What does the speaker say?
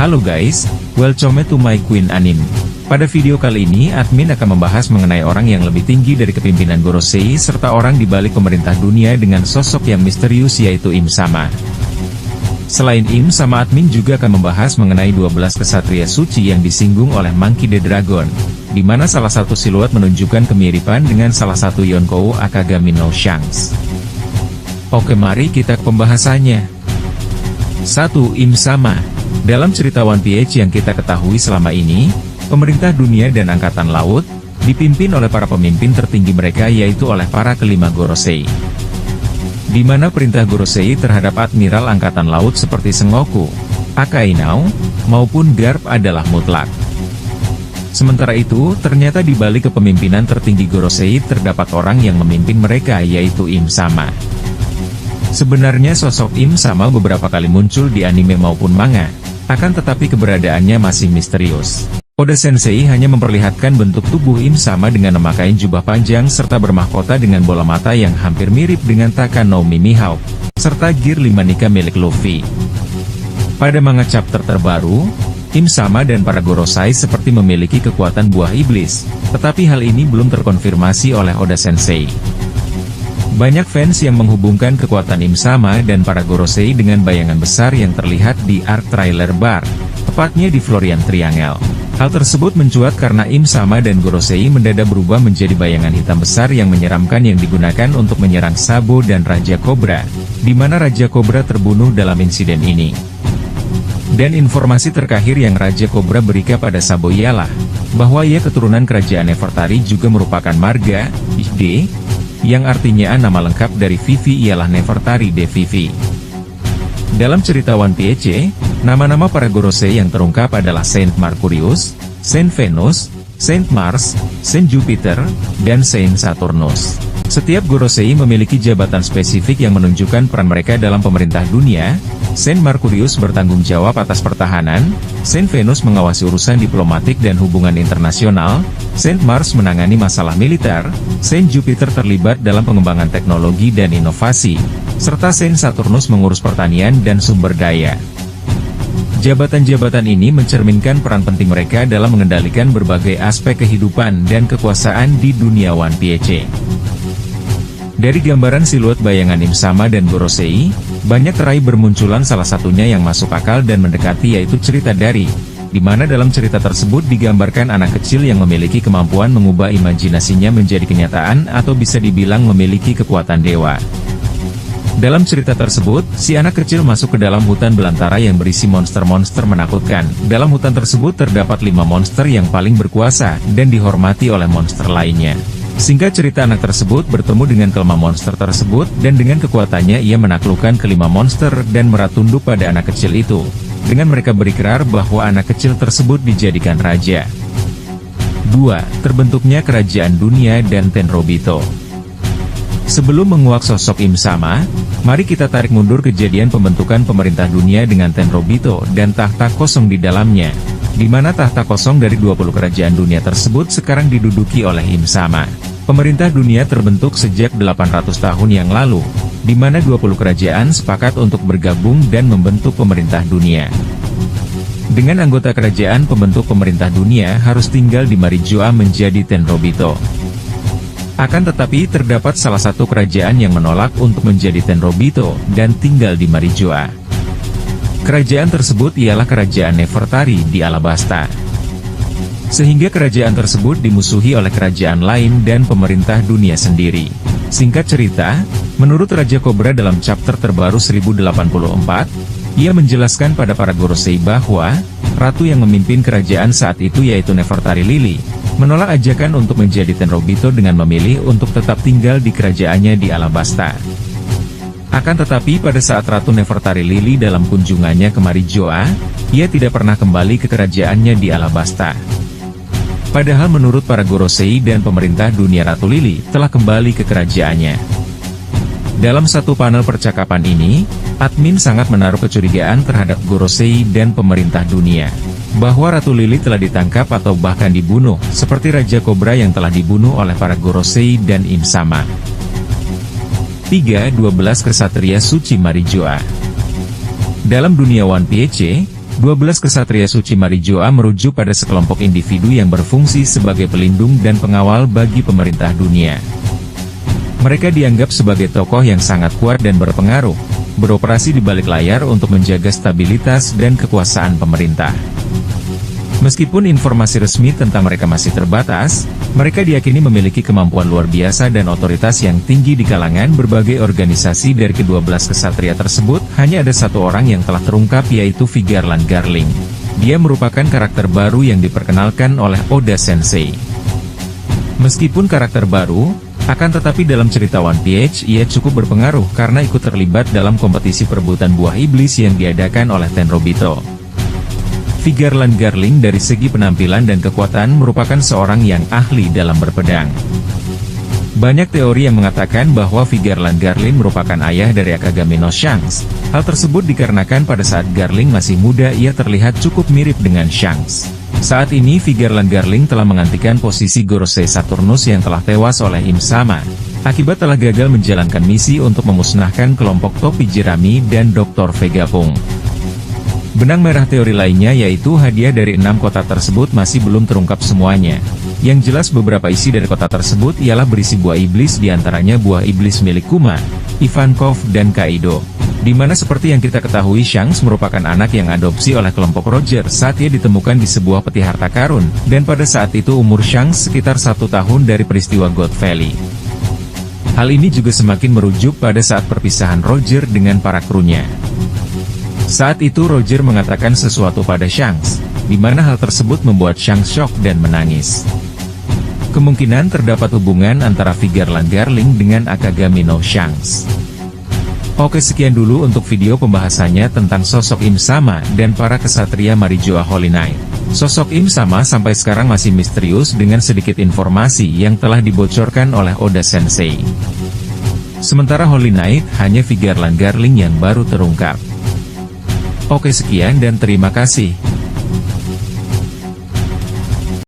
Halo guys, welcome to my Queen Anime. Pada video kali ini admin akan membahas mengenai orang yang lebih tinggi dari kepimpinan Gorosei serta orang di balik pemerintah dunia dengan sosok yang misterius yaitu Im Sama. Selain Im Sama, admin juga akan membahas mengenai 12 kesatria suci yang disinggung oleh Monkey the Dragon, di mana salah satu siluet menunjukkan kemiripan dengan salah satu Yonkou Akagami no Shanks. Oke, mari kita ke pembahasannya. 1. Im Sama. Dalam cerita One Piece yang kita ketahui selama ini, pemerintah dunia dan angkatan laut, dipimpin oleh para pemimpin tertinggi mereka yaitu oleh para kelima Gorosei. Di mana perintah Gorosei terhadap Admiral Angkatan Laut seperti Sengoku, Akainao, maupun Garp adalah mutlak. Sementara itu, ternyata di balik kepemimpinan tertinggi Gorosei terdapat orang yang memimpin mereka yaitu Im Sama. Sebenarnya sosok Im Sama beberapa kali muncul di anime maupun manga, akan tetapi keberadaannya masih misterius. Oda Sensei hanya memperlihatkan bentuk tubuh Im Sama dengan memakai jubah panjang serta bermahkota dengan bola mata yang hampir mirip dengan Taka no Mimihawk, serta gear 5 Nika milik Luffy. Pada manga chapter terbaru, Im Sama dan para Gorosei seperti memiliki kekuatan buah iblis, tetapi hal ini belum terkonfirmasi oleh Oda Sensei. Banyak fans yang menghubungkan kekuatan Im Sama dan para Gorosei dengan bayangan besar yang terlihat di arc trailer bar, tepatnya di Florian Triangle. Hal tersebut mencuat karena Im Sama dan Gorosei mendadak berubah menjadi bayangan hitam besar yang menyeramkan yang digunakan untuk menyerang Sabo dan Raja Cobra, di mana Raja Cobra terbunuh dalam insiden ini. Dan informasi terakhir yang Raja Cobra berikan pada Sabo ialah, bahwa ia keturunan kerajaan Nefertari juga merupakan marga, ID, yang artinya nama lengkap dari Vivi ialah Nefertari de Vivi. Dalam cerita One Piece, nama-nama para Gorosei yang terungkap adalah Saint Mercurius, Saint Venus, Saint Mars, Saint Jupiter, dan Saint Saturnus. Setiap Gorosei memiliki jabatan spesifik yang menunjukkan peran mereka dalam pemerintah dunia. Saint Mercurius bertanggung jawab atas pertahanan, Saint Venus mengawasi urusan diplomatik dan hubungan internasional, Saint Mars menangani masalah militer, Saint Jupiter terlibat dalam pengembangan teknologi dan inovasi, serta Saint Saturnus mengurus pertanian dan sumber daya. Jabatan-jabatan ini mencerminkan peran penting mereka dalam mengendalikan berbagai aspek kehidupan dan kekuasaan di dunia One Piece. Dari gambaran siluet bayangan Im Sama dan Gorosei, banyak terai bermunculan, salah satunya yang masuk akal dan mendekati yaitu cerita dari, di mana dalam cerita tersebut digambarkan anak kecil yang memiliki kemampuan mengubah imajinasinya menjadi kenyataan atau bisa dibilang memiliki kekuatan dewa. Dalam cerita tersebut, si anak kecil masuk ke dalam hutan belantara yang berisi monster-monster menakutkan. Dalam hutan tersebut terdapat 5 monster yang paling berkuasa dan dihormati oleh monster lainnya. Singkat cerita, anak tersebut bertemu dengan kelima monster tersebut dan dengan kekuatannya ia menaklukkan kelima monster dan merah tunduk pada anak kecil itu. Dengan mereka berikrar bahwa anak kecil tersebut dijadikan raja. 2. Terbentuknya kerajaan dunia dan Tenrobito. Sebelum menguak sosok Im Sama, mari kita tarik mundur kejadian pembentukan pemerintah dunia dengan Tenrobito dan tahta kosong di dalamnya, di mana tahta kosong dari 20 kerajaan dunia tersebut sekarang diduduki oleh Im Sama. Pemerintah dunia terbentuk sejak 800 tahun yang lalu, di mana 20 kerajaan sepakat untuk bergabung dan membentuk pemerintah dunia. Dengan anggota kerajaan pembentuk pemerintah dunia harus tinggal di Marijoa menjadi Tenrobito. Akan tetapi terdapat salah satu kerajaan yang menolak untuk menjadi Tenrobito dan tinggal di Marijoa. Kerajaan tersebut ialah kerajaan Nefertari di Alabasta. Sehingga kerajaan tersebut dimusuhi oleh kerajaan lain dan pemerintah dunia sendiri. Singkat cerita, menurut Raja Cobra dalam chapter terbaru 1084, ia menjelaskan pada para Gorosei bahwa, ratu yang memimpin kerajaan saat itu yaitu Nefertari Lily, menolak ajakan untuk menjadi Tenrobito dengan memilih untuk tetap tinggal di kerajaannya di Alabasta. Akan tetapi pada saat Ratu Nefertari Lily dalam kunjungannya ke Marijoa, ia tidak pernah kembali ke kerajaannya di Alabasta. Padahal menurut para Gorosei dan pemerintah dunia, Ratu Lily telah kembali ke kerajaannya. Dalam satu panel percakapan ini, admin sangat menaruh kecurigaan terhadap Gorosei dan pemerintah dunia, bahwa Ratu Lily telah ditangkap atau bahkan dibunuh, seperti Raja Cobra yang telah dibunuh oleh para Gorosei dan Im Sama. 3. 12 Kesatria Suci Marijoa. Dalam dunia One Piece, 12 kesatria suci Marijoa merujuk pada sekelompok individu yang berfungsi sebagai pelindung dan pengawal bagi pemerintah dunia. Mereka dianggap sebagai tokoh yang sangat kuat dan berpengaruh, beroperasi di balik layar untuk menjaga stabilitas dan kekuasaan pemerintah. Meskipun informasi resmi tentang mereka masih terbatas, mereka diyakini memiliki kemampuan luar biasa dan otoritas yang tinggi di kalangan berbagai organisasi. Dari ke-12 kesatria tersebut, hanya ada satu orang yang telah terungkap, yaitu Vigarland Garling. Dia merupakan karakter baru yang diperkenalkan oleh Oda Sensei. Meskipun karakter baru, akan tetapi dalam cerita One Piece ia cukup berpengaruh karena ikut terlibat dalam kompetisi perebutan buah iblis yang diadakan oleh Tenrobito. Vigarland Garling dari segi penampilan dan kekuatan merupakan seorang yang ahli dalam berpedang. Banyak teori yang mengatakan bahwa Vigarland Garling merupakan ayah dari Akagami no Shanks. Hal tersebut dikarenakan pada saat Garling masih muda ia terlihat cukup mirip dengan Shanks. Saat ini Vigarland Garling telah menggantikan posisi Gorosei Saturnus yang telah tewas oleh Im Sama, akibat telah gagal menjalankan misi untuk memusnahkan kelompok topi jerami dan Dr. Vegapunk. Benang merah teori lainnya yaitu hadiah dari 6 kota tersebut masih belum terungkap semuanya. Yang jelas beberapa isi dari kota tersebut ialah berisi buah iblis, diantaranya buah iblis milik Kuma, Ivankov dan Kaido. Dimana seperti yang kita ketahui Shanks merupakan anak yang adopsi oleh kelompok Roger saat ia ditemukan di sebuah peti harta karun, dan pada saat itu umur Shanks sekitar 1 tahun dari peristiwa God Valley. Hal ini juga semakin merujuk pada saat perpisahan Roger dengan para krunya. Saat itu Roger mengatakan sesuatu pada Shanks, di mana hal tersebut membuat Shanks shock dan menangis. Kemungkinan terdapat hubungan antara Vigarland Garling dengan Akagami no Shanks. Oke, sekian dulu untuk video pembahasannya tentang sosok Im Sama dan para kesatria Marijoa Holy Knight. Sosok Im Sama sampai sekarang masih misterius dengan sedikit informasi yang telah dibocorkan oleh Oda Sensei. Sementara Holy Knight hanya Vigarland Garling yang baru terungkap. Oke, sekian dan terima kasih.